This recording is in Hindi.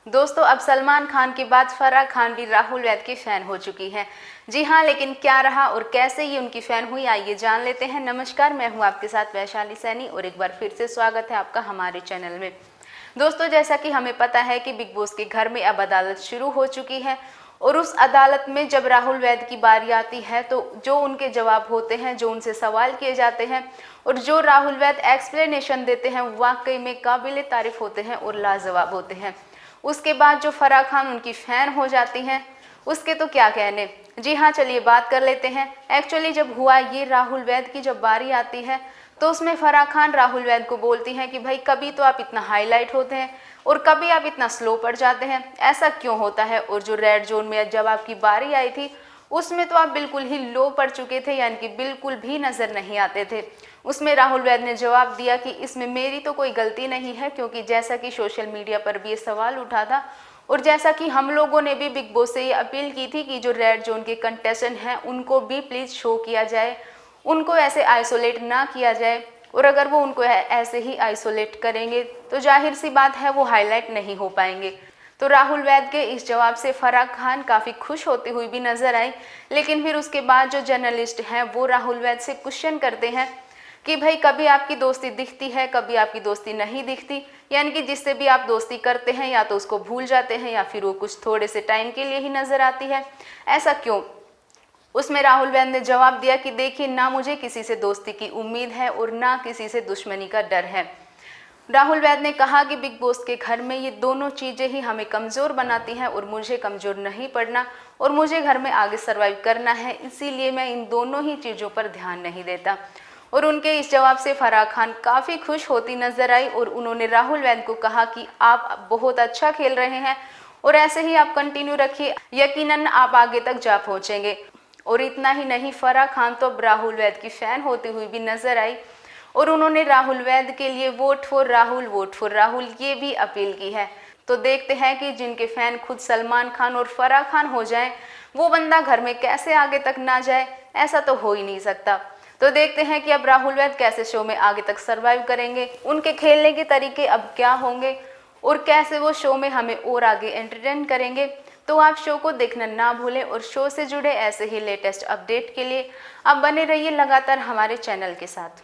दोस्तों, अब सलमान खान के बाद फराह खान भी राहुल वैद की फैन हो चुकी हैं। जी हाँ, लेकिन क्या रहा और कैसे ये उनकी फैन हुई, आइए जान लेते हैं। नमस्कार, मैं हूँ आपके साथ वैशाली सैनी और एक बार फिर से स्वागत है आपका हमारे चैनल में। दोस्तों, जैसा कि हमें पता है कि बिग बॉस के घर में अब अदालत शुरू हो चुकी है और उस अदालत में जब राहुल वैद की बारी आती है तो जो उनके जवाब होते हैं, जो उनसे सवाल किए जाते हैं और जो राहुल वैद एक्सप्लेनेशन देते हैं, वाकई में काबिल तारीफ होते हैं और लाजवाब होते हैं। उसके बाद जो फराह खान उनकी फ़ैन हो जाती हैं, उसके तो क्या कहने। जी हाँ, चलिए बात कर लेते हैं। एक्चुअली जब हुआ ये, राहुल वैद की जब बारी आती है तो उसमें फराह खान राहुल वैद को बोलती हैं कि भाई कभी तो आप इतना हाईलाइट होते हैं और कभी आप इतना स्लो पड़ जाते हैं, ऐसा क्यों होता है। और जो रेड जोन में जब आपकी बारी आई थी उसमें तो आप बिल्कुल ही लो पड़ चुके थे, यानी कि बिल्कुल भी नज़र नहीं आते थे। उसमें राहुल वैद ने जवाब दिया कि इसमें मेरी तो कोई गलती नहीं है, क्योंकि जैसा कि सोशल मीडिया पर भी ये सवाल उठा था और जैसा कि हम लोगों ने भी बिग बॉस से ये अपील की थी कि जो रेड जोन के कंटेस्टेंट हैं उनको भी प्लीज़ शो किया जाए, उनको ऐसे आइसोलेट ना किया जाए। और अगर वो उनको ऐसे ही आइसोलेट करेंगे तो जाहिर सी बात है वो हाईलाइट नहीं हो पाएंगे। तो राहुल वैद के इस जवाब से फराह खान काफ़ी खुश होती हुई भी नजर आई। लेकिन फिर उसके बाद जो जर्नलिस्ट हैं वो राहुल वैद से क्वेश्चन करते हैं कि भाई कभी आपकी दोस्ती दिखती है, कभी आपकी दोस्ती नहीं दिखती, यानी कि जिससे भी आप दोस्ती करते हैं या तो उसको भूल जाते हैं या फिर वो कुछ थोड़े से टाइम के लिए ही नजर आती है, ऐसा क्यों। उसमें राहुल वैद ने जवाब दिया कि देखिए, ना मुझे किसी से दोस्ती की उम्मीद है और ना किसी से दुश्मनी का डर है। राहुल वैद ने कहा कि बिग बॉस के घर में ये दोनों चीज़ें ही हमें कमज़ोर बनाती हैं और मुझे कमज़ोर नहीं पड़ना और मुझे घर में आगे सर्वाइव करना है, इसीलिए मैं इन दोनों ही चीज़ों पर ध्यान नहीं देता। और उनके इस जवाब से फराह खान काफ़ी खुश होती नजर आई और उन्होंने राहुल वैद को कहा कि आप बहुत अच्छा खेल रहे हैं और ऐसे ही आप कंटिन्यू रखिए, यकीनन आप आगे तक जा पहुंचेंगे। और इतना ही नहीं, फराह खान तो अब राहुल वैद की फ़ैन होती हुई भी नजर आई और उन्होंने राहुल वैद के लिए वोट फॉर राहुल ये भी अपील की है। तो देखते हैं कि जिनके फ़ैन खुद सलमान खान और फराह खान हो जाएं, वो बंदा घर में कैसे आगे तक ना जाए, ऐसा तो हो ही नहीं सकता। तो देखते हैं कि अब राहुल वैद कैसे शो में आगे तक सरवाइव करेंगे, उनके खेलने के तरीके अब क्या होंगे और कैसे वो शो में हमें और आगे एंटरटेन करेंगे। तो आप शो को देखना ना भूलें और शो से जुड़े ऐसे ही लेटेस्ट अपडेट के लिए आप बने रहिए लगातार हमारे चैनल के साथ।